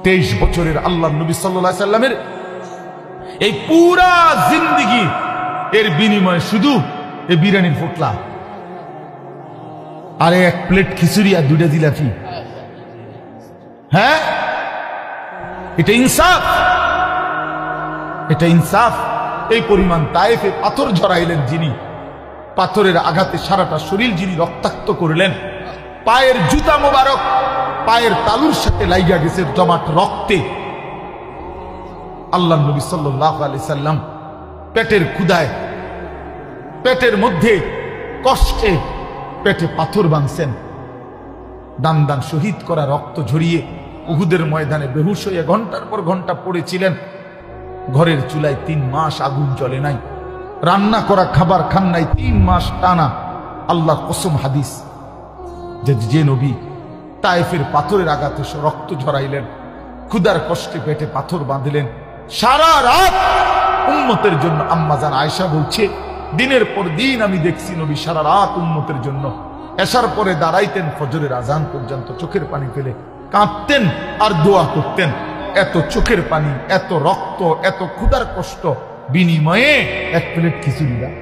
23 বছরের আল্লাহ নবী সাল্লাল্লাহু আলাইহি সাল্লামের এই পুরা জিন্দেগি এর বিনিময়ে শুধু এই বিরিয়ানির পোটলা আর এক প্লেট খিচুড়ি আর 2টা জিলাপি। হ্যাঁ, এটা ইনসাফ, এটা ইনসাফ। এই পরিমাণ তায়েফে পাথর ঝরাইলেন যিনি, পাথরের আঘাতে সারাটা শরীর যিনি রক্তাক্ত করলেন, পায়ের জুতা মোবারক পায়ের তালুর সাথে লাইগা গেছে জমাট রক্তে। আল্লাহ নবী সাল্লাল্লাহু আলাইহি সাল্লাম পেটের ক্ষুধায়, পেটের মধ্যে কষ্টে পেটে পাথর বাঁধছেন, দান দান শহীদ করা রক্ত ঝরিয়ে উহুদের ময়দানে বেহুশ হয়ে ঘন্টার পর ঘন্টা পড়েছিলেন। ঘরের চুলায় 3 মাস আগুন জ্বলে নাই, রান্না করা খাবার খান নাই 3 মাস টানা। আল্লাহর কসম, হাদিস যে নবী তায়েফের পাথরের আঘাতে রক্ত ঝরাইলেন, ক্ষুধার কষ্টে পেটে পাথর বাঁধলেন, সারা রাত উম্মতের জন্য। আম্মা জান আয়েশা বলছে, দিনের পর দিন আমি দেখছি নবী সারা রাত উম্মতের জন্য এশার পরে দাঁড়াইতেন, ফজরের আজান পর্যন্ত চোখের পানি ফেলে কাঁদতেন আর দোয়া করতেন। এত চোখের পানি, এত রক্ত, এত ক্ষুধার কষ্ট বিনিময়ে এক প্লেট খিচুড়ি দাও।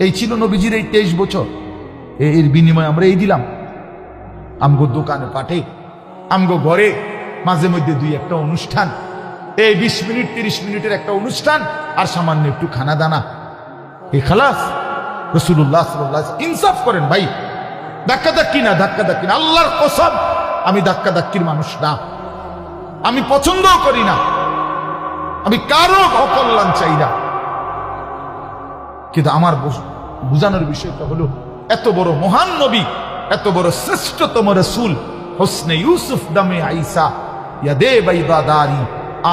এই ছিল নবীজির এই 23 বছর। এর বিনিময়ে আমরা এই দিলাম। আমগো দোকানে পাঠে, আমগো ঘরে মাঝে মধ্যে 2-1টা অনুষ্ঠান, এই 20 মিনিট 30 মিনিটের একটা অনুষ্ঠান আর সামান্য একটু খানা দানা, এই খালাস। রাসূলুল্লাহ সাল্লাল্লাহু আলাইহি ওয়াসাল্লাম ইনসাফ করেন ভাই, ধাক্কাধাক্কি না, ধাক্কাধাক্কি না। আল্লাহর কসম, আমি ধাক্কাধাক্কির মানুষ না, আমি পছন্দও করি না, আমি কারো অকল্যাণ চাই না। কিন্তু আমার বুঝানোর বিষয়টা হলো, এত বড় মহান নবী, এত বড় শ্রেষ্ঠতম রাসূল, হোসনে ইউসুফ দামে আইসা ইয়াদে বাইদাদারি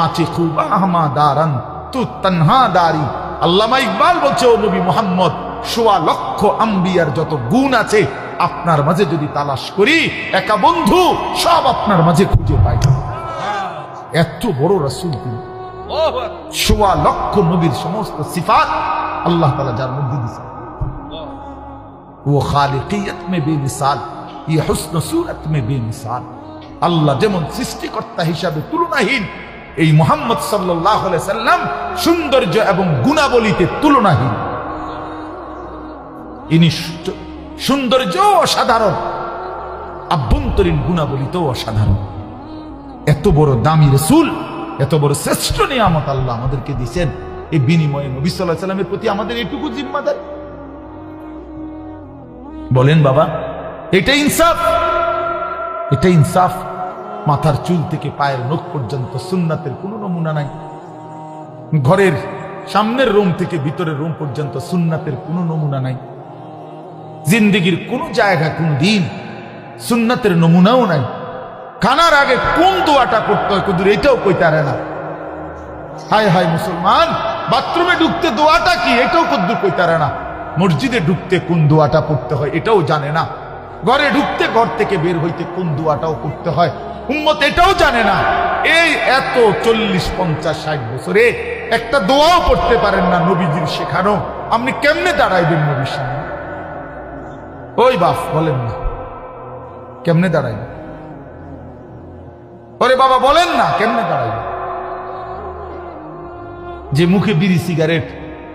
আতিকু বাহমা দারান তু তানহা দারি। আল্লামা ইকবাল বলছে, ও নবী মুহাম্মদ, 1.25 লক্ষ আম্বিয়ার যত গুণ আছে আপনার মাঝে যদি তালাশ করি, একা বন্ধু সব আপনার মাঝে খুঁজে পাই। এত বড় রাসূল তিনি, 1.25 লক্ষ নবীর সমস্ত সিফাত আল্লাহ তাআলা যার মধ্যে দিয়েছেন। वो खालिकियत में बेमिसाल, ये हुस्न सूरत में बेमिसाल। আল্লাহ যেমন সৃষ্টিকর্তা হিসাবে তুলনাহীন, এই মুহাম্মদ সাল্লাল্লাহু আলাইহি সাল্লাম সৌন্দর্য এবং গুণাবলীতে তুলনাহীন। ইনি সৌন্দর্য অসাধারণ, আভ্যন্তরীণ গুণাবলীতেও অসাধারণ। এত বড় দামি রাসূল, এত বড় শ্রেষ্ঠ নিয়ামত আল্লাহ আমাদেরকে দিয়েছেন। এই বিনিময়ে নবী সাল্লাল্লাহু আলাইহি সাল্লামের প্রতি আমাদের এটুকু জিম্মাদারি। বলেন বাবা, এটা ইনসাফ? এটা ইনসাফ? মাথার চুল থেকে পায়ের নখ পর্যন্ত সুন্নাতের কোনো নমুনা নাই। ঘরের সামনের রুম থেকে ভিতরের রুম পর্যন্ত সুন্নাতের কোনো নমুনা নাই। জিন্দেগির কোনো জায়গা, কোন দিন সুন্নাতের নমুনাও নাই। খানার আগে কোন দোয়াটা করতে হয় কুদুর এটাও কইতে পারে না। হায় হায় মুসলমান, বাথরুমে ঢুকতে দোয়াটা কি এটাও কুদুর কইতে পারে না। মসজিদে ঢুকতে কোন দোয়াটা পড়তে হয় এটাও জানে না। ঘরে ঢুকতে, ঘর থেকে বের হইতে কোন দোয়াটাও পড়তে হয় উম্মত এটাও জানে না। এই এত 40, 50, 60 বছরে একটা দোয়াও পড়তে পারেন না নবীজির শেখানো। আপনি কেমনে দাঁড়াইবেন নবীর সামনে? ওই বাপ বলেন না, কেমনে দাঁড়াইবেন? ওরে বাবা বলেন না, কেমনে দাঁড়াইবেন? যে মুখে বিড়ি সিগারেট,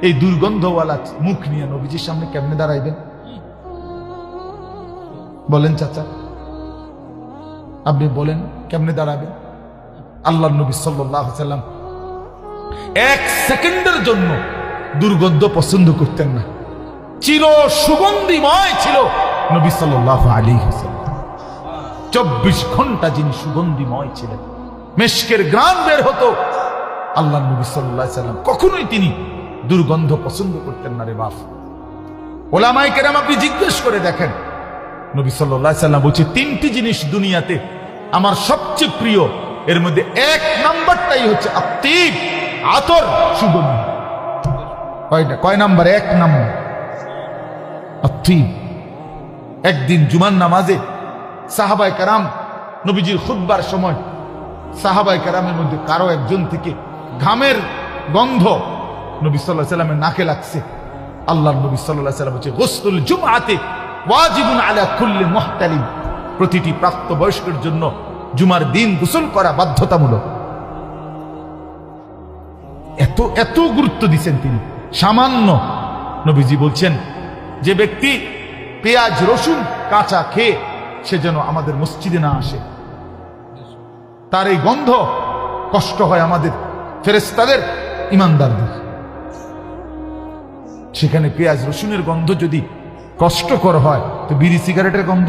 এই দুর্গন্ধওয়ালা মুখ নিয়ে নবীজির সামনে কেমনে দাঁড়াইবেন? বলেন চাচা, আপনি বলেন কেমনে দাঁড়াবেন? আল্লাহর নবী সাল্লাল্লাহু আলাইহি ওয়াসাল্লাম 1 সেকেন্ডের জন্য দুর্গন্ধ পছন্দ করতেন না। চির সুগন্ধিময় ছিল নবী সাল্লাল্লাহু আলাইহি ওয়াসাল্লাম। 24 ঘন্টা যিনি সুগন্ধিময় ছিলেন, মেশকের ঘ্রাণ বের হতো। আল্লাহর নবী সাল্লাল্লাহু আলাইহি ওয়াসাল্লাম কখনোই তিনি দুর্গন্ধ পছন্দ করতেন না রে বাপ। ওলামায়ে কেরাম আপনি জিজ্ঞেস করে দেখেন, নবী সাল্লাল্লাহু আলাইহি ওয়াসাল্লাম বলছে 3টি জিনিস দুনিয়াতে আমার সবচেয়ে প্রিয়, এর মধ্যে 1 নাম্বারটাই হচ্ছে আতিব, আতর, সুগন্ধি। কয় নাম্বার? 1 নাম্বার আতিব। একদিন জুমার নামাজে সাহাবায়ে কেরাম নবীজির খুতবার সময় সাহাবায়ে কেরামের মধ্যে কারো একজন থেকে ঘামের গন্ধ নবী সাল্লাল্লাহু আলাইহি ওয়াসাল্লামের নাকে লাগছে। আল্লাহর নবী সাল্লাল্লাহু আলাইহি ওয়াসাল্লাম বলছে, গুসলুল জুমআতি ওয়াজিবুন আলা কুল্লি মুহতালিম। প্রতিটি প্রাপ্তবয়স্কের জন্য জুমার দিন গোসল করা বাধ্যতামূলক। এত এত গুরুত্ব দিচ্ছেন তিনি। সামান্য নবীজি বলছেন যে ব্যক্তি পেঁয়াজ রসুন কাঁচা খেয়ে সে যেন আমাদের মসজিদে না আসে, তার এই গন্ধ কষ্ট হয় আমাদের ফেরেশতাদের, ইমানদারদের। সেখানে পেঁয়াজ রসুনের গন্ধ যদি কষ্টকর হয় তো বিড়ি সিগারেটের গন্ধ?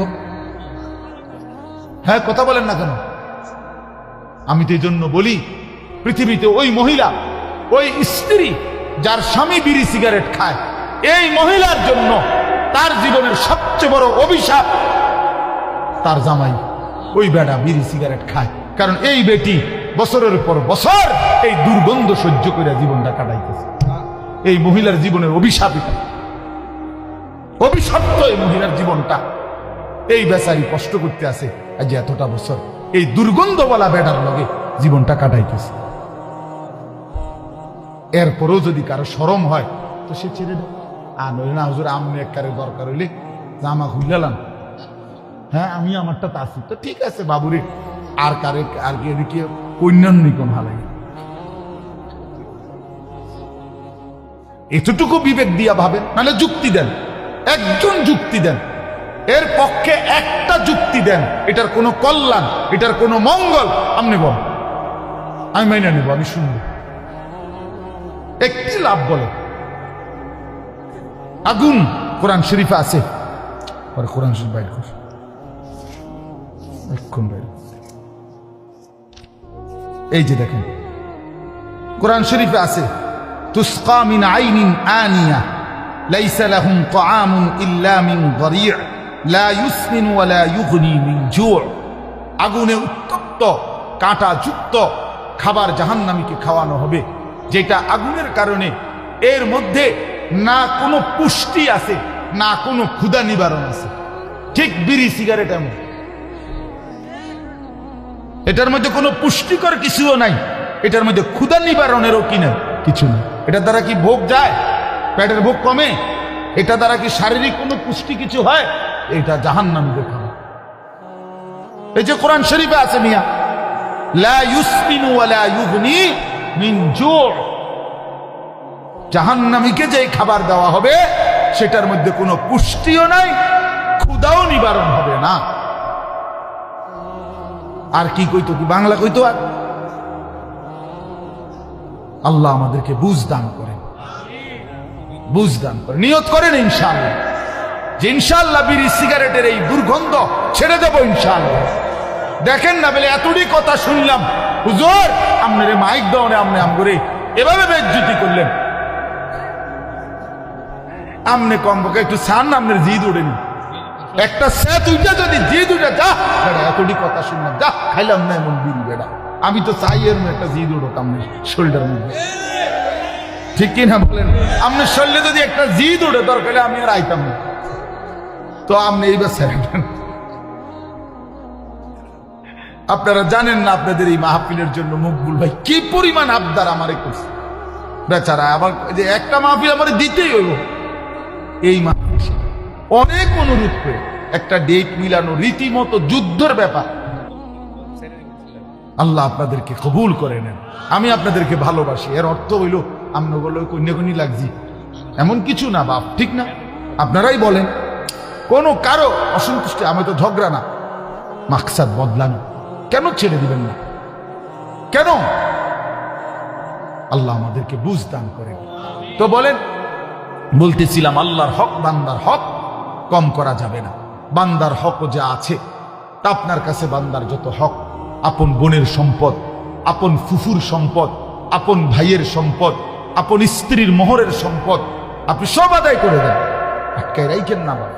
হ্যাঁ, কথা বলেন না কেন? আমি তো এই জন্য বলি, পৃথিবীতে ওই মহিলা, ওই স্ত্রী যার স্বামী বিড়ি সিগারেট খায়, এই মহিলার জন্য তার জীবনের সবচেয়ে বড় অভিশাপ তার জামাই ওই বেটা বিড়ি সিগারেট খায়। কারণ এই বেটি বছরের পর বছর এই দুর্গন্ধ সহ্য করে জীবনটা কাটাইতেছে। এই মহিলার জীবনের অভিশাপ, অভিশপ্ত এই মহিলার জীবনটা। এই বেচারি কষ্ট করতে আছে আজ এতটা বছর এই দুর্গন্ধওয়ালা বেটার লগে জীবনটা কাটাইতেছে। এরপরও যদি কারো শরম হয় তো সে ছেড়ে দেয়। আর নইলে না, হুজুর আমনে একবারে দরকার হইলে জামা খুললাম, হ্যাঁ আমি আমারটা তা আছি তো ঠিক আছে বাবুরে, আর কারে আর কি এদিকে কন্যান্নি কোন হালে। এতটুকু বিবেক দিয়া ভাবেন, নাহলে যুক্তি দেন, একজন যুক্তি দেন, এর পক্ষে একটা যুক্তি দেন, এটার কোনো কল্যাণ, এটার কোনো মঙ্গল আপনি বল, আমি মাইনা নেব, আমি শুনবো। একটি লাভ বলে। আগুন কোরআন শরীফে আছে, কোরআন শরীফ বাইর কর, এই যে দেখেন কোরআন শরীফে আছে, তুসকা মিন আইনিন আনিয়া লাইসা লাহুম তাআমুন ইল্লা মিন দারি' লা ইউসমিন ওয়া লা ইউগনি মিন জু'। আগুনে উত্তপ্ত কাঁটা যুক্ত খাবার জাহান্নামীকে খাওয়ানো হবে, যেটা আগুনের কারণে এর মধ্যে না কোনো পুষ্টি আছে, না কোনো ক্ষুধা নিবারণ আছে। ঠিক বিড়ি সিগারেট এমন, এটার মধ্যে কোনো পুষ্টিকর কিছুও নাই, এটার মধ্যে ক্ষুধা নিবারণেরও কি নাই, কিছু নেই। এটার দ্বারা কি ভোগ যায়, পেটের ভোগ কমে? এটা দ্বারা কি শারীরিক কোনো পুষ্টি কিছু হয়? এটা জাহান্নামীদের খাওয়া। এই যে কোরআন শরীফে আছে মিয়া, লা ইউসমিনু ওয়া লা ইউগনি মিন জু'। জাহান্নামীকে যে খাবার দেওয়া হবে সেটার মধ্যে কোনো পুষ্টিও নাই, ক্ষুধাও নিবারণ হবে না। আর কি কইতো, কি বাংলা কইতো? আর আল্লাহ আমাদেরকে বুঝ দান করেন, বুঝ দান করেন। নিয়ত করেন ইনশাআল্লাহ যে ইনশাআল্লাহ বিড়ি সিগারেটের এই দুর্গন্ধ ছেড়ে দেব ইনশাআল্লাহ। দেখেন না বলে এতটি কথা শুনলাম, হুজুর আপনারে মাইক দাওনে আপনি আমগরে এভাবে বেজ্জতি করলেন, আমনে কমপক্ষে একটু ছাড় না, আপনার জিদ উঠেনি, একটা সেট উঠে যদি জিদ উঠে, যা বেড়া এতটি কথা শুনলাম, যা খাইলাম না এমন বিড়ি বেড়া, আমি তো চাই এর একটা জিদ উঠতাম শরীরের মধ্যে, ঠিক কিনা বলেন? আপনার শরীরে যদি একটা জিদ উঠে দরকার আমি আর আইতাম না, তো আপনি এইবার ছেড়েন। আপনারা জানেন না আপনাদের এই মাহফিলের জন্য মকবুল ভাই কি পরিমাণ আবদার আমারে করছে বেচারা। আবার যে একটা মাহফিল আমারে দিতেই হইব, এই মাহফিল অনেক অনুরোধ করে একটা ডেট মিলানো রীতিমতো যুদ্ধের ব্যাপার। আল্লাহ আপনাদেরকে কবুল করে নেন। আমি আপনাদেরকে ভালোবাসি, এর অর্থ হইল আমরা বলো কন্যাকন্যা লাগছি এমন কিছু না বাপ, ঠিক না? আপনারাই বলেন, কোন কারো অসন্তুষ্টি, আমি তো ঝগড়া না, মাকসাদ বদলানো। কেন ছেড়ে দিবেন না? কেন? আল্লাহ আমাদেরকে বুঝ দান করেন। তো বলেন, বলতেছিলাম আল্লাহর হক, বান্দার হক কম করা যাবে না। বান্দার হক যা আছে তা আপনার কাছে বান্দার যত হক, আপন বোনের সম্পদ, আপন ফুফুর সম্পদ, আপন ভাইয়ের সম্পদ, আপন স্ত্রীর মোহরের সম্পদ, আপনি সব আদায় করে দেন। আটকায় রাইখেন না বাবা,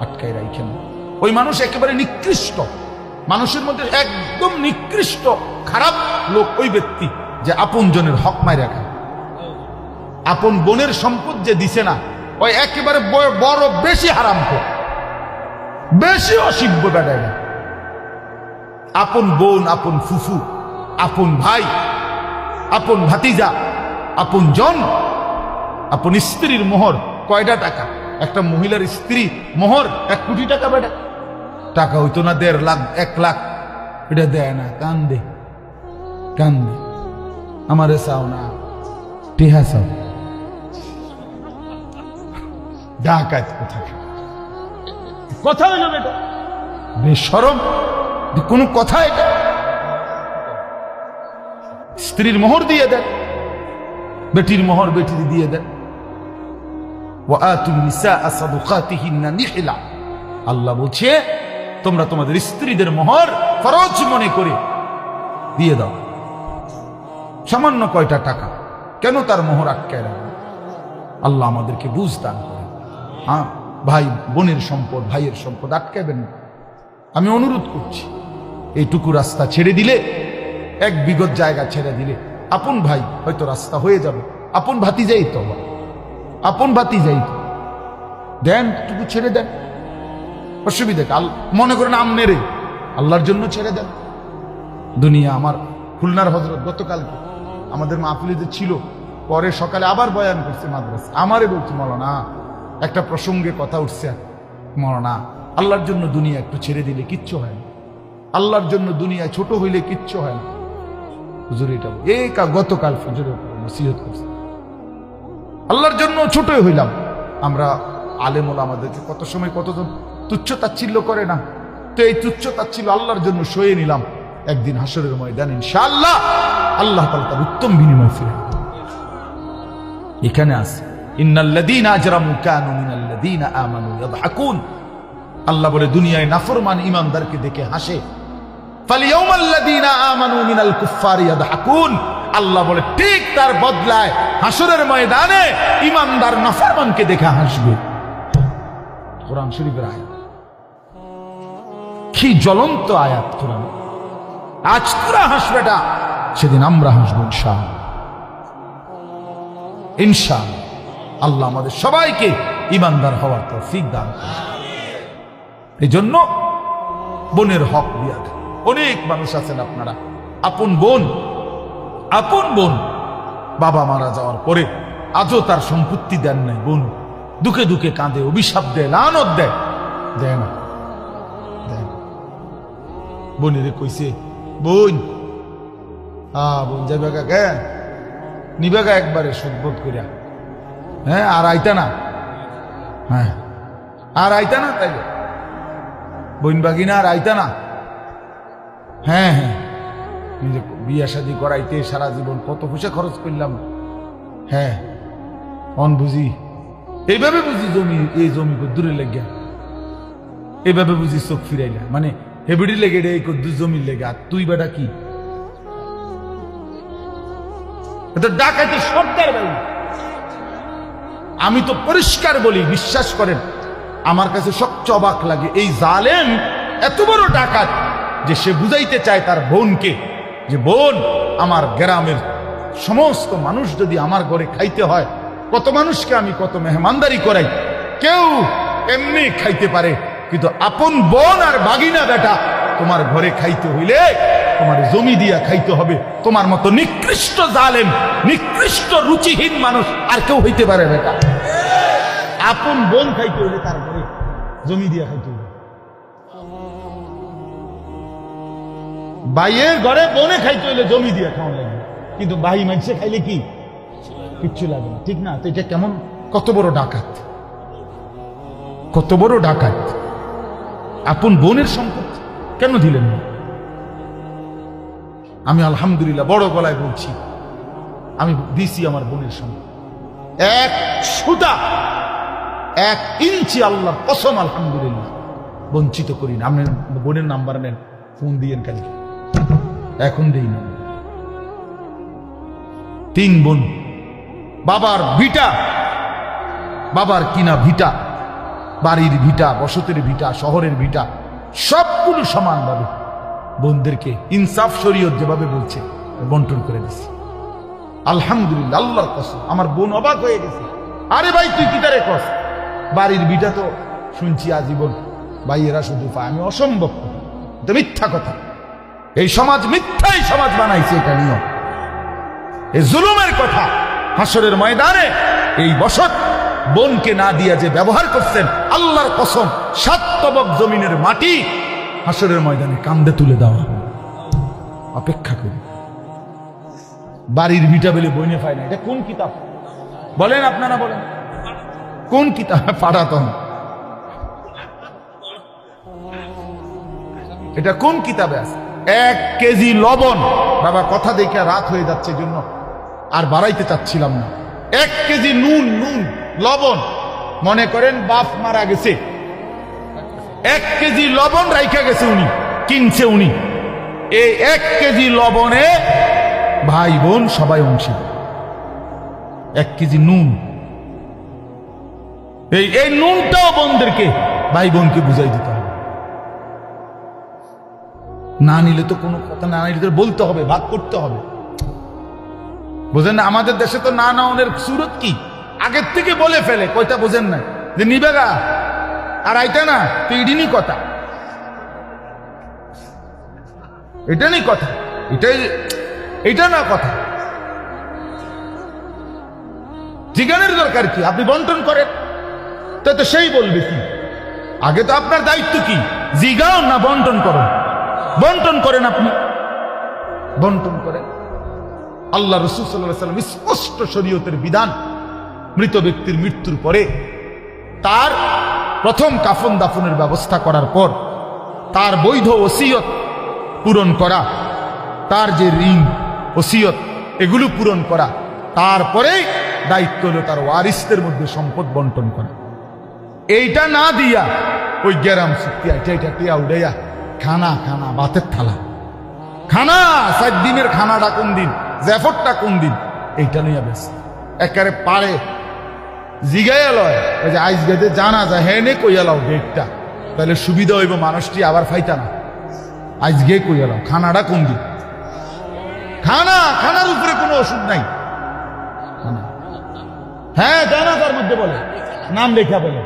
আটকায় রাইখেন না। ওই মানুষ একেবারে নিকৃষ্ট, মানুষের মধ্যে একদম নিকৃষ্ট খারাপ লোক ওই ব্যক্তি যে আপন জনের হক মাইরা খায়। আপন বোনের সম্পদ যে দিছে না, ওই একেবারে বড় বেশি হারাম কর, বেশি অসিব্য বেড়ায় না। আপন বোন, আপন ফুফু, আপন ভাই, আপন ভাতিজা, আপন জন, আপন স্ত্রীর মোহর কয়টা টাকা? একটা মহিলার স্ত্রী মোহর 1 কোটি টাকা বেটা, টাকা হইতো না 1.5 লাখ, 1 লাখ, এটা দেয় না, কান্দে কান্দে, আমারে চাও না, টেহা চাও। ডাকাত কোথায়, কথা হইল এটা বেশরম, কোন কথা এটা? স্ত্রীর মোহর দিয়ে দেন, বেটির মোহর বেটির দিয়ে দেন। আল্লাহ বলছে তোমরা তোমাদের স্ত্রীদের মোহর ফরজ মনে করে দিয়ে দাও। সামান্য কয়টা টাকা, কেন তার মোহর আটকায় রাখবে? আল্লাহ আমাদেরকে বুঝ দান করে। হ্যাঁ, ভাই বোনের সম্পদ, ভাইয়ের সম্পদ আটকাবেন না। আমি অনুরোধ করছি, এইটুকু রাস্তা ছেড়ে দিলে, এক বিগত জায়গা ছেড়ে দিলে, আপন ভাই হয়তো রাস্তা হয়ে যাবে। আপন ভাতিজাই তো, আপন ভাতিজাই তো, দেন টুকু ছেড়ে দেন, অসুবিধা। মনে করেন আমনেরে আল্লাহর জন্য ছেড়ে দেন। দুনিয়া আমার খুলনার হযরত গতকালকে আমাদের মাহফিলে ছিল, পরে সকালে আবার বয়ান করছে মাদ্রাসা, আমারে বলছি মৌলানা একটা প্রসঙ্গে কথা উঠছে, মৌলানা আল্লাহর জন্য দুনিয়া একটু ছেড়ে দিলে কিচ্ছু হয় না, আল্লাহর জন্য দুনিয়া ছোট হইলে কিচ্ছু হয় না। হুজুর এটা এই গতকাল ফজরের উপরে নসিহত করছে, আল্লাহর জন্য ছোটই হইলাম। আমরা আলেম ওলামাদেরকে কত সময় কতজন তুচ্ছ তাচ্ছিল্য করে না, তো এই তুচ্ছ তাচ্ছিল্য আল্লাহর জন্য সয়ে নিলাম। একদিন হাসরের ময়দান ইনশাআল্লাহ আল্লাহ তাআলা তার উত্তম বিনিময় ফিরে এখানে আছে। ইন্নাল্লাযীনা আজরামু কানু মিনাল্লাযীনা আমানু ইয়াদহাকুন। আল্লাহ বলে দুনিয়ায় নাফরমান ঈমানদারকে দেখে হাসে। ফালইয়াউমাল্লাযীনা আমানু মিনাল কুফফারি ইয়াদহাকুন। আল্লাহ বলে ঠিক তার বদলায় হাসরের ময়দানে ঈমানদার নাফরমানকে দেখে হাসবে। কোরআন শরীফের আয়াত, কি জ্বলন্ত আয়াত কোরআন। আজ তোরা হাসবেটা, সেদিন আমরা হাসবো ইনশাআল্লাহ। ইনশাআল্লাহ আল্লাহ আমাদের সবাইকে ঈমানদার হওয়ার তৌফিক দান করুন। এই জন্য বোনের হক দিয়া দেন। অনেক মানুষ আছেন আপনারা, আপন বোন বাবা মারা যাওয়ার পরে আজও তার সম্পত্তি দেন নাই। বোন দুঃখে দুঃখে কাঁদে, অভিশাপ দেয়, লানত দেয়, দেয় না। বোনেরে কইছে বোন বোন যাবে গে নিবেগা একবারে সুদবোধ করিয়া, হ্যাঁ আর আইতা না, হ্যাঁ আর আইতা না, তাইলে বোন বাগিনা আর আইতা না। হ্যাঁ হ্যাঁ, বিয়া শাদী করাইতে সারা জীবন কত পয়সা খরচ করলাম। হ্যাঁ অন বুঝি, এইভাবে বুঝি জমি, এই জমি দূরে লেগে, এইভাবে বুঝি চোখ ফিরাইলা, মানে হেবিডি লেগে রে কদ্দুর জমির লেগে। আর তুই বেটা কি ডাকাতি সর্দার ভাই। আমি তো পরিষ্কার বলি, বিশ্বাস করেন আমার কাছে সবচেয়ে অবাক লাগে এই জালেম এত বড় ডাকাত যে সে বুঝাইতে চায় তার বোনকে যে বোন, আমার গ্রামের সমস্ত মানুষ যদি আমার ঘরে খাইতে হয়, কত মানুষকে আমি কত মেহমানদারি করাই, কেউ এমনি খাইতে পারে, কিন্তু আপন বোন আর বাগিনা বেটা তোমার ঘরে খাইতে হইলে তোমার জমি দিয়া খাইতে হবে। তোমার মতো নিকৃষ্ট জালেম, নিকৃষ্ট রুচিহীন মানুষ আর কেউ হইতে পারে বেটা। আপন বোন খাইতে হইলে তার ঘরে জমি দিয়া খাইতে হবে। ভাইয়ের ঘরে বোনে খাইতে হইলে জমি দিয়া খাওয়া লাগবে, কিন্তু ভাই মানুষে খাইলে কি কিচ্ছু লাগে না, ঠিক না? তো এটা কেমন, কত বড় ডাকাত, কত বড় ডাকাত। আপন বোনের সম্পত্তি কেন দিলেন না? আমি আলহামদুলিল্লাহ বড় গলায় বলছি, আমি দিছি আমার বোনের সম্পত্তি, এক সুতা, 1 ইঞ্চি আল্লাহর কসম আলহামদুলিল্লাহ বঞ্চিত করি না। আপনি বোনের নাম্বার নেন, ফোন দিয়েন কালকে, এখন দেই না। 3 বোন, বাবার ভিটা, বাবার কিনা ভিটা, বাড়ির ভিটা, বসতের ভিটা, শহরের ভিটা, সবগুলো সমানভাবে বোনদেরকে ইনসাফ শরীয়ত যেভাবে বলছে বন্টন করে দিছি। আলহামদুলিল্লাহ, আল্লাহর কসম আমার বোন অবাক হয়ে গেছে। আরে ভাই তুই কি তারে কস, বাড়ির ভিটা তো শুনছি আজীবন ভাইয়েরা শুধু পায়। আমি অসম্ভব কথা, এটা মিথ্যা কথা। এই সমাজ মিথ্যাই সমাজ বানাইছে, এটা নিয়ম, এই জুলুমের কথা। হাসরের ময়দানে এই বসত বোনকে না দিয়া যে ব্যবহার করছেন, আল্লাহর কসম 7 তবক জমিনের মাটি হাসরের ময়দানে কান্দে তুলে দেওয়া হবে। অপেক্ষা করি। বাড়ির ভিটা বেলে বইনে পায় না। এটা কোন কিতাব বলেন আপনারা, বলেন কোন কিতাব? পাঠাতন এটা কোন কিতাবে আছে? 1 কেজি লবণ, বাবা কথা দেখে রাত হয়ে যাচ্ছে জন্য আর বাড়াইতে চাচ্ছিলাম না। 1 কেজি নুন লবণ, মনে করেন বাপ মারা গেছে, 1 কেজি লবণ রাইখা গেছে উনি, কিনছে উনি। এই 1 কেজি লবণে ভাই বোন সবাই অংশী। 1 কেজি নুন, এই নুনটাও বোনদেরকে ভাই বোনকে বুঝাই দিতে হবে। না নিলে তো কোনো কথা, না নিলে তো বলতে হবে, ভাগ করতে হবে। বোঝেন না? আমাদের দেশে তো না নাওনের সুরত কি আগের থেকে বলে ফেলে, কয়টা বোঝেন না যে নিবেগা আর আইটা না, তো এডিনি কথা, এটা নেই কথা, এটা না কথা। জিজ্ঞানের দরকার কি? আপনি বন্টন করেন, তো সেই বলবে কি? আগে তো আপনার দায়িত্ব কি? জিগাও না বন্টন করেন, বন্টন করেন, আপনি বন্টন করেন। আল্লাহ রাসূল সাল্লাল্লাহু আলাইহি ওয়াসাল্লাম স্পষ্ট শরীয়তের বিধান, মৃত ব্যক্তির মৃত্যুর পরে তার প্রথম কাফন দাফনের ব্যবস্থা করার পর তার বৈধ ওসিয়ত পূরণ করা, তার যে ঋণ ওসিয়ত এগুলো পূরণ করা, তারপরে দায়িত্ব হলো তার ওয়ারিসদের মধ্যে সম্পদ বন্টন করা। এইটা না দিয়া ওই গ্যারাম চুক্তি এটা টিয়া উড়াইয়া খানা ভাতের থালা, খানা 7 দিনের খানাটা কোন দিন, জ্যাফরটা কোন দিন, এইটা নিয়ে বেশ একেবারে পারে জিগাইয়া লয়। ওই যে আইস গেতে জানা যায় হ্যাঁ নে কইয়া লাও ডেটটা, তাহলে সুবিধা হইব, মানুষটি আবার ফাইতা না। আজকে কইয়া লাও খানাটা কোন দিন, খানার উপরে কোনো ওষুধ নাই। হ্যাঁ জানা, তার মধ্যে বলে নাম লেখা, বলে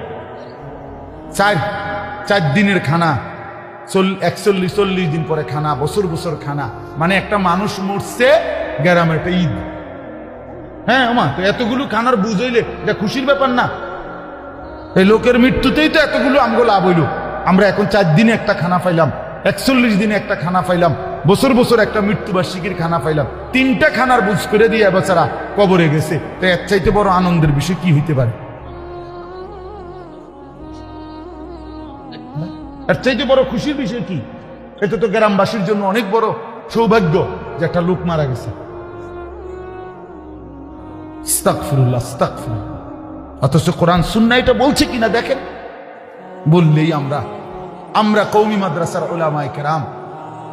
4 দিনের খানা, 41-40 দিন পরে খানা, বছর খানা, মানে একটা মানুষ মরছে গ্রামের একটা ঈদ। হ্যাঁ ওমা, তো এতগুলো খানার বুঝাইলে এটা খুশির ব্যাপার না? এই লোকের মৃত্যুতেই তো এতগুলো আমগো লাভ হইল। আমরা এখন 4 দিনে একটা খানা পাইলাম, 41 দিনে একটা খানা পাইলাম, বছর একটা মৃত্যুবার্ষিকীর খানা পাইলাম, 3টা খানার বুঝ করে দিয়ে বেচারা কবরে গেছে। তো এর চাইতে বড় আনন্দের বিষয় কি হইতে পারে? এর চাইতে বড় খুশির বিষয় কি? এটা তো গ্রামবাসীর জন্য অনেক বড় সৌভাগ্য যে একটা লোক মারা গেছে। আস্তাগফিরুল্লাহ, আস্তাগফিরুল্লাহ। অথচ কোরআন সুন্নাহ এটা বলছে কিনা দেখেন। বললেই আমরা কওমি মাদ্রাসার উলামায়ে কেরাম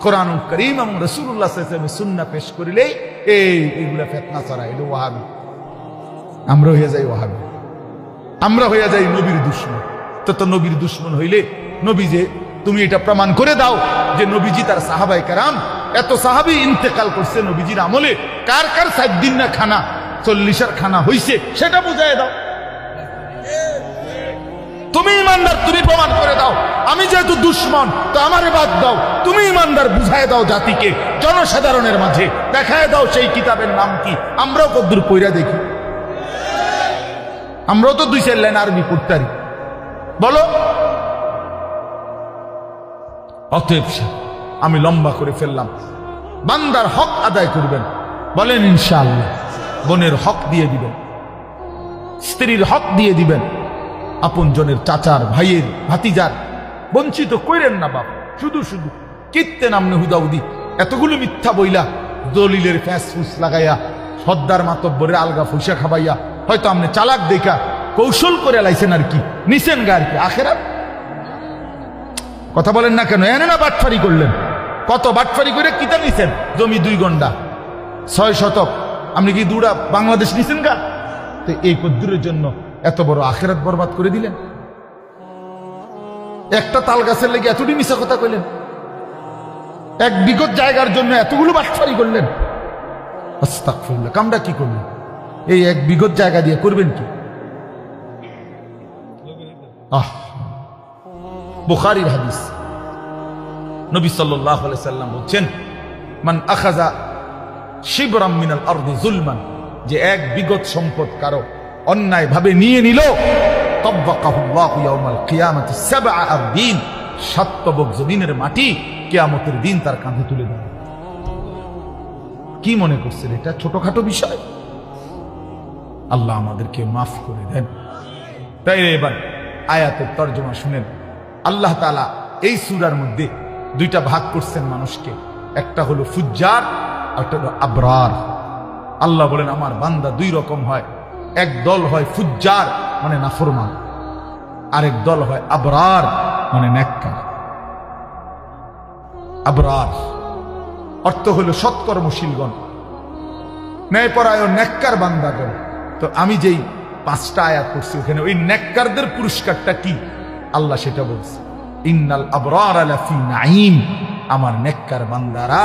কোরআনুল কারীম এবং রাসূলুল্লাহ সাল্লাল্লাহু আলাইহি ওয়াসাল্লামের সুন্নাহ পেশ করিলেই এইগুলা ফিতনা ছড়ায়, এটা ওয়াহাবি। আমরা হয়ে যাই ওয়াহাবি, আমরা হয়ে যাই নবীর দুশমন। তো নবীর দুশমন হইলে নবী যে তুমি এটা প্রমাণ করে দাও যে নবীজি তার সাহাবায়ে কেরাম, এত সাহাবী ইন্তেকাল করছে নবীজির আমলে, কার 7 দিন না খানা 40 খানা হইছে সেটা বুঝায় দাও। তুমি ইমানদার, তুমি প্রমাণ করে দাও। আমি যেহেতু দুশমন তো আমারে বাদ দাও, তুমি ইমানদার বুঝায় দাও জাতিকে, জনসাধারণের মাঝে দেখায় দাও সেই কিতাবের নাম কি। আমরাও কদ্দুর পইরা দেখি, আমরাও তো 2-4 লাইন আরবি পড়তারি, বলো। অতএব আমি লম্বা করে ফেললাম, বান্দার হক আদায় করবেন, বলেন ইনশাআল্লাহ। বোনের হক দিয়ে দিবেন, স্ত্রীর হক দিয়ে দিবেন, আপন জনের চাচার, ভাইয়ের, ভাতিজার বঞ্চিত কইরেন না বাপ। শুধু কীর্তেন আমনে হুদাউদি এতগুলো মিথ্যা বইলা, দলিলের ফ্যাসফুস লাগাইয়া, সর্দার মাতব্বরের আলগা ফুসা খাবাইয়া, হয়তো আমনে চালাক দেখা কৌশল করে লাইছেন আর কি, নিছেন গা আর কি আখেরাত। কথা বলেন না কেন? এনে না বাটফারি করলেন, কত বাটফারি করে কিতা নিছেন? জমি 2 গন্ডা 6 শতক, আপনি কি 2টা বাংলাদেশ নিছেন গা? তো এই কদ্দুরের জন্য এত বড় আখেরাত বরবাদ করে দিলেন। একটা তাল গাছের লেগে এতটি মিশা কথা কইলেন, 1 বিঘত জায়গার জন্য এতগুলো বাটফারি করলেন। আস্তাগফিরুল্লাহ, কামটা কি করলেন? এই 1 বিঘত জায়গা দিয়ে করবেন কি? বুখারীর হাদিস, নবী সাল্লাল্লাহু আলাইহি সাল্লাম বলেন, মান আখাযা শিবরাম মিনাল আরদি যুলমান, যে 1 বিঘত সম্পদ কারো অন্যায় ভাবে নিয়ে নিল, তাব্বাকাহুল্লাহু ইয়াউমাল কিয়ামাতি 7 আরদিন, 7 তবক জমিনের মাটি কিয়ামতের দিন তার কাঁধে তুলে দেবে। কি মনে করছেন এটা ছোটখাটো বিষয়? আল্লাহ আমাদেরকে মাফ করে দেন। তাই এবার আয়াতের তর্জমা শুনেন। আল্লাহ তাআলা এই সূরার মধ্যে দুইটা ভাগ করছেন মানুষকে, একটা হলো ফুজ্জার, একটা হলো আবরার। আল্লাহ বলেন আমার বান্দা দুই রকম হয়, এক দল হয় ফুজ্জার মানে নাফরমান, আরেক দল হয় আবরার মানে নেককার। আবরার অর্থ হলো সৎকর্মশীলগণ, ন্যায়পরায়ণ নেককার বান্দাগণ। তো আমি যেই 5টা আয়াত করছি ওখানে ওই নেককারদের পুরস্কারটা কি আল্লাহ সেটা বলছে, ইন্নাল আবরার লাফি নাঈম, আমার নেককার বান্দারা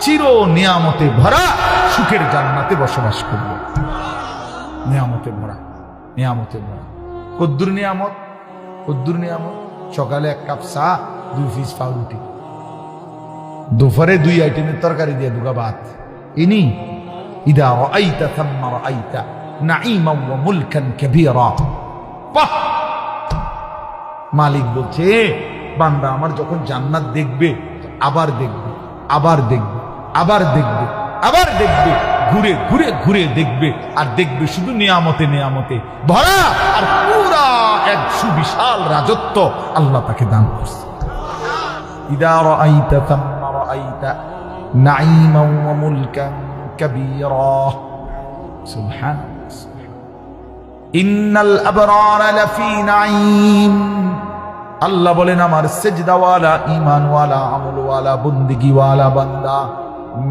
চির নিয়ামতে ভরা সুখের জান্নাতে বসবাস করবে। নিয়ামতে ভরা, নিয়ামতে ভরা। কদ্দুর নিয়ামত, কদ্দুর নিয়ামত? সকালে 1 কাপ চা, 2 পিস পাউরুটি, দুপুরে 2 আইটেমের তরকারি দিয়ে 2 ভাত। ইনি ইদা রাআইতা থাম্মা রাআইতা নাঈমান ওয়া মুলকান কাবীরা। বাহ! মালিক বলছে বান্দা আমার যখন জান্নাত দেখবে, আবার দেখবে, আবার দেখবে, আবার দেখবে, আবার দেখবে, ঘুরে ঘুরে ঘুরে দেখবে, আর দেখবে শুধু নিয়ামতে নিয়ামতে ভরা, আর পুরা এক সুবিশাল রাজত্ব আল্লাহ তাকে দান করছে। ইদা রাআইতা থাম্মা রাআইতা নাঈমান ওয়া মুলকান কাবীরা। সুবহানাল্লাহ। ইন্নাল আবরার লাফি নাঈম। আল্লাহ বলেন আমার সেজদাওয়ালা, ঈমানওয়ালা, আমলওয়ালা, বন্দেগীওয়ালা বান্দা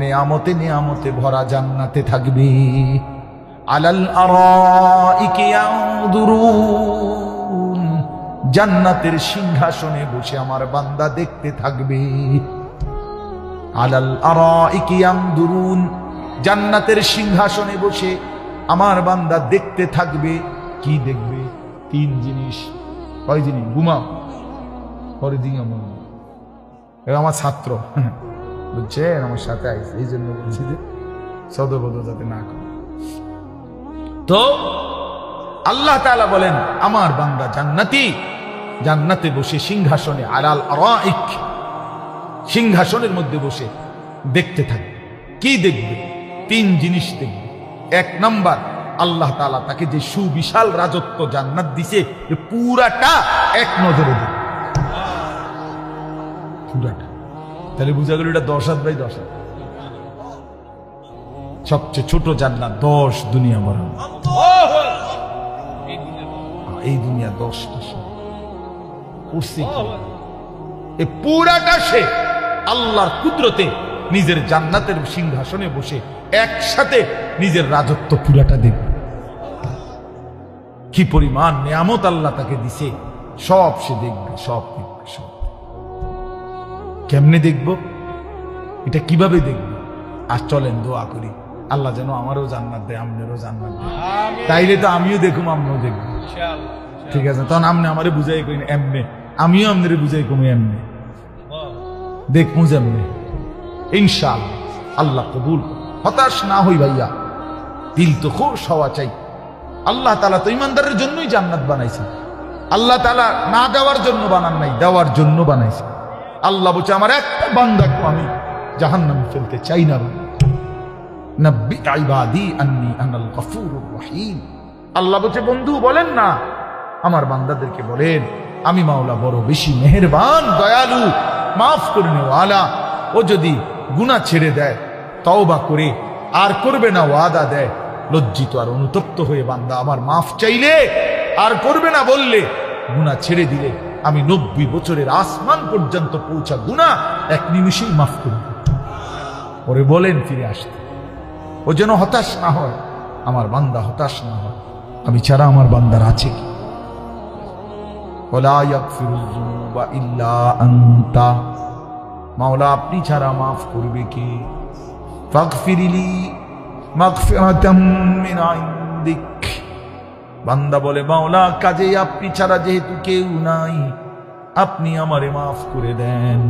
নিয়ামতে নিয়ামতে ভরা জান্নাতে থাকবে। আলাল আরাইকি ইয়ানদুরুন, জান্নাতের সিংহাসনে বসে আমার বান্দা দেখতে থাকবে। আলাল আরাইকি ইয়ানদুরুন, জান্নাতের সিংহাসনে বসে আমার বান্দা দেখতে থাকবে। কি দেখবে? 3 জিনিস। কয় জিনিস? ঘুমাও পরে দিন আমার ছাত্র বুঝছেন, আমার সাথে আইছে, এই জন্য বলছি যে সদবদ যাতে না করে। তো আল্লাহ তাআলা বলেন আমার বান্দা জান্নাতি, জান্নাতে বসে সিংহাসনে, আলাল আরাইক, সিংহাসনের মধ্যে বসে দেখতে থাকবে। কি দেখবে? 3 জিনিস দেখবে। 1 নাম্বার, আল্লাহ তাআলা তাকে যে সুবিশাল রাজত্ব জান্নাত দিছে পুরাটা এক নজরে দেখবে, পুরাটা। তাহলে বুঝা গেল এটা 10 হাত বাই 10 হাত। সবচেয়ে ছোট জান্নাত 10 দুনিয়া বড়, এই দুনিয়া 10টা করছে এই পুরাটা সে আল্লাহর কুদরতে নিজের জান্নাতের সিংহাসনে বসে একসাথে নিজের রাজত্ব পুরাটা দেখবে। কি পরিমাণ নিয়ামত আল্লাহ তাকে দিছে, সব সে দেখবে, সব দেখবে, সব। কেমনে দেখব? এটা কিভাবে দেখব? আর চলেন দোয়া করি আল্লাহ যেন আমারও জান্নাত দেয়, আপনারও জান্নাত দেয়। তাইলে তো আমিও দেখুম, আপনিও দেখব। ঠিক আছে, তখন আপনি আমারে বুঝাই কইন এমনে, আমিও আপনারে বুঝাই কমি এমনে, দেখবো যেমনে। ইনশাআল্লাহ আল্লাহ কবুল। হতাশ না হই ভাইয়া, দিল তো খুশ হওয়া চাই। আল্লাহ তাআলা তো ইমানদারের জন্যই জান্নাত বানাইছে। আল্লাহ তাআলা না দেওয়ার জন্য বানান নাই, দেওয়ার জন্য বানাইছে। আল্লাহ বলছে আমার একটা বান্দাকে আমি জাহান্নামে ফেলতে চাই না। নব্বি ইবাদি আন্নী আনাল গফুরুর রহিম। আল্লাহ বলছে বন্ধু বলেন না, আমার বান্দাদেরকে বলেন আমি মাওলা বড় বেশি মেহেরবান, দয়ালু, মাফ করে নেওয়ালা। ও যদি গুনাহ ছেড়ে দেয়, তওবা করে আর করবে না ওয়াদা দেয়, লজ্জিত আর অনুতপ্ত হয়ে বান্দা আমার মাফ চাইলে আর করবে না বললে, গুনাহ ছেড়ে দিলে আমি 90 বছরের আসমান পর্যন্ত পৌঁছা গুনাহ 1 নিমিষেই মাফ করে দেব। পরে বলেন ফিরে আসতে। ও যেন হতাশ না হয়, আমার বান্দা হতাশ না হয়। আমি ছাড়া আমার বান্দার আছে কি? ওয়ালা ইয়াগফিরুয যুনুবা ইল্লা আনতা, মাওলা আপনি ছাড়া মাফ করবে কে? ফাগফিরলি মাগফিরাতাম মিন ইনদিক। বান্দা বলে মাওলা কাজে আপনি ছাড়া যেহেতু কেউ নাই, আপনি আমারে মাফ করে দেন।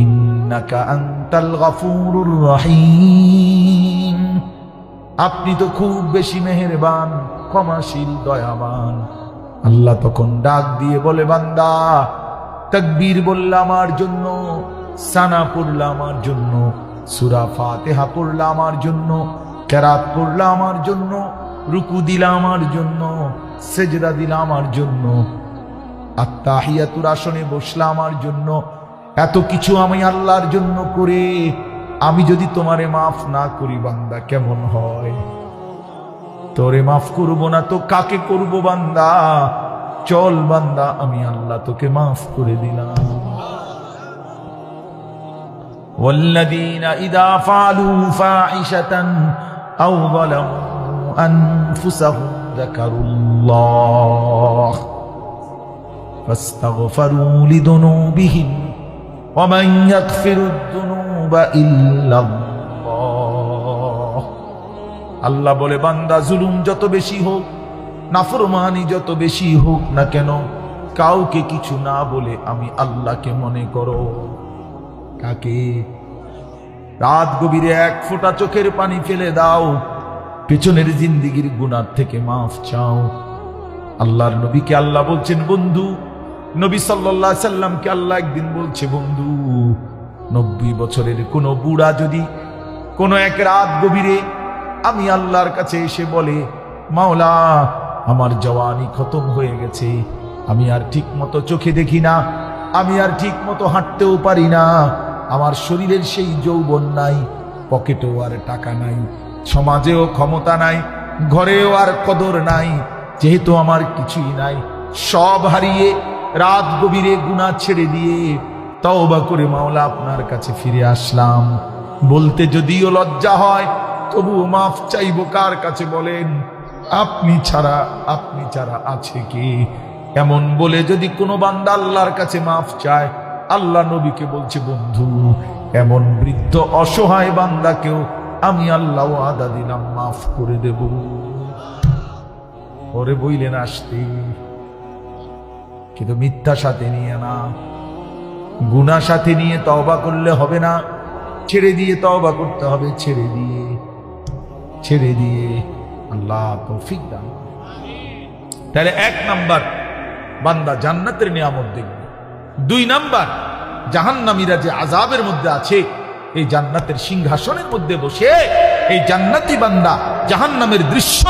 ইন্নাকা আনতাল গফুরুর রহিম, আপনি তো খুব বেশি মেহেরবান, ক্ষমাশীল, দয়াবান। আল্লাহ তখন ডাক দিয়ে বলে বান্দা তাকবীর বললা আমার জন্য, সানা পড়লা আমার জন্য, সূরা ফাতিহা পড়লা আমার জন্য, কেরাত পড়লা আমার জন্য, রুকু দিলা আমার জন্য, সেজদা দিলা আমার জন্য, আত্তাহিয়াতুর আসনে বসলা আমার জন্য। এত কিছু আমি আল্লাহর জন্য করে আমি যদি তোমারে মাফ না করি বান্দা কেমন হয়? তোরে মাফ করব না তো কাকে করব বান্দা? চল বান্দা, আমি আল্লাহ তোকে মাফ করে দিলাম। والذين إذا فعلوا فاحشة أو ظلموا أنفسهم ذكروا الله فاستغفروا لذنوبهم ومن يغفر الذنوب إلا الله। আল্লাহ বলে বান্দা জুলুম যত বেশি হোক, নাফরমানি যত বেশি হোক না কেন, কাউকে কিছু না বলে আমি আল্লাহকে মনে করো। কাকে? রাত গভীরে এক ফোঁটা চোখের পানি ফেলে দাও, পেছনের জিন্দিগির গুনাহ থেকে মাফ চাও। আল্লাহর নবীকে আল্লাহ বলছেন বন্ধু, নবী সাল্লাল্লাহু আলাইহি সাল্লামকে আল্লাহ একদিন বলছে বন্ধু, 90 বছরের কোন বুড়া যদি কোন এক রাত গভীরে আমি আল্লাহর কাছে এসে বলে, মাওলা আমার জওয়ানি খতম হয়ে গেছে, আমি আর ঠিক মতো চোখে দেখি না, আমি আর ঠিক মতো হাঁটতেও পারি না, আমার শরীরের সেই যৌবন নাই, পকেটেও আর টাকা নাই, সমাজেও ক্ষমতা নাই, ঘরেও আর কদর নাই, যেহেতু আমার কিছুই নাই, সব হারিয়ে রাত গভীরে গুনাহ ছেড়ে দিয়ে তওবা করে মাওলা আপনার কাছে ফিরে আসলাম। বলতে যদিও লজ্জা হয় তবুও মাফ চাইবো কার কাছে বলেন? আপনি ছাড়া আছে কি? এমন বলে যদি কোনো বান্দা আল্লাহর কাছে মাফ চায়, আল্লাহ নবীকে বলছে বন্ধু, এমন বৃদ্ধ অসহায় বান্দাকেও আমি আল্লাহ ওয়াদা দিলাম মাফ করে দেব। ওরে বইলেন আসতে, কিন্তু মিথ্যা সাথে নিয়ে না, গুনাহ সাথে নিয়ে তওবা করলে হবে না, ছেড়ে দিয়ে তওবা করতে হবে, ছেড়ে দিয়ে। আল্লাহ তৌফিক দান। তাহলে 1 নাম্বার বান্দা জান্নাতের নিয়ামত দেখবে। 2 নাম্বার জাহান্নামীরা যে আযাবের মধ্যে আছে, এই জান্নাতের সিংহাসনের মধ্যে বসে এই জান্নাতি বান্দা জাহান্নামের দৃশ্য,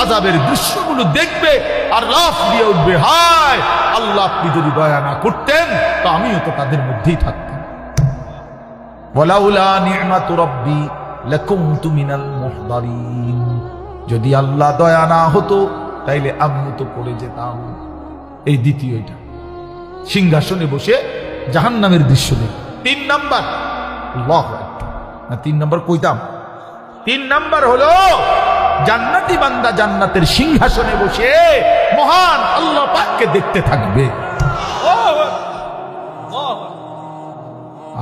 আযাবের দৃশ্যগুলো দেখবে আর লাফ দিয়ে উঠবে, হায় আল্লাহ আপনি যদি দয়া না করতেন তো আমিও তো তাদের মধ্যেই থাকতাম। ওয়ালাউলা নি'মাতু রাব্বি লাকুনতু মিনাল মুহদারিন। যদি আল্লাহ দয়া না হতো তাইলে আমিও তো পড়ে যেতাম। এই দ্বিতীয়টা, সিংহাসনে বসে জাহান্নামের দৃশ্য দেখ। 3 নাম্বার, আল্লাহু আকবার, না 3 নাম্বার কইতাম? 3 নাম্বার হলো জান্নাতি বান্দা জান্নাতের সিংহাসনে বসে মহান আল্লাহ পাককে দেখতে থাকবে।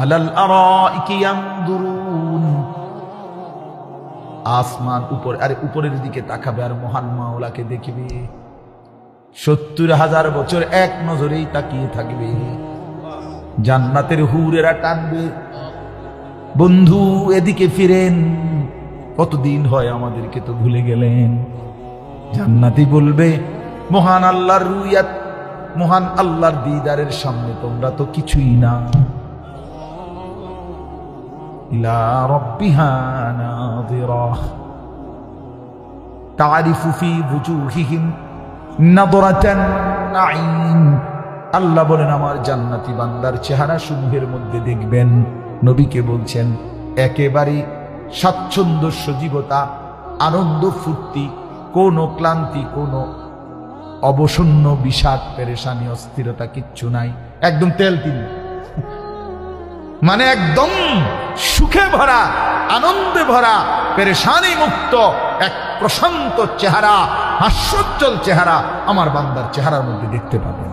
আলাল আরাইকি ইয়ানদুরুন, আসমান উপর, আরে উপরের দিকে তাকাবে আর মহান মাওলাকে দেখবে। 70,000 বছর এক নজরেই তাকিয়ে থাকবে। জান্নাতের হুরেরা টানবে, বন্ধু এদিকে ফিরেন, কতদিন হয় আমাদেরকে তো ভুলে গেলেন। জান্নাতি বলবে, মহান আল্লাহর রুয়াত, মহান আল্লাহর দিদারের সামনে তোমরা তো কিছুই না। ইলা রাব্বিহা নাযিরা তারিফু ফি বুজুহিহিম নাদরাতান নাঈম। আল্লাহ বলেন আমার জান্নাতি বান্দার চেহারা সমূহের মধ্যে দেখবেন, নবীকে বলছেন একেবারে স্বাচ্ছন্দ্য, সজীবতা, আনন্দ, ফুর্তি, কোনো ক্লান্তি, কোনো অবসন্ন, বিষাদ, পেরেশানি, অস্থিরতা কিচ্ছু নাই, একদম তেল তিল, মানে একদম সুখে ভরা, আনন্দে ভরা, পেরেশানি মুক্ত এক প্রশান্ত চেহারা, হাস্যোজ্জ্বল চেহারা আমার বান্দার চেহারার মধ্যে দেখতে পাবেন।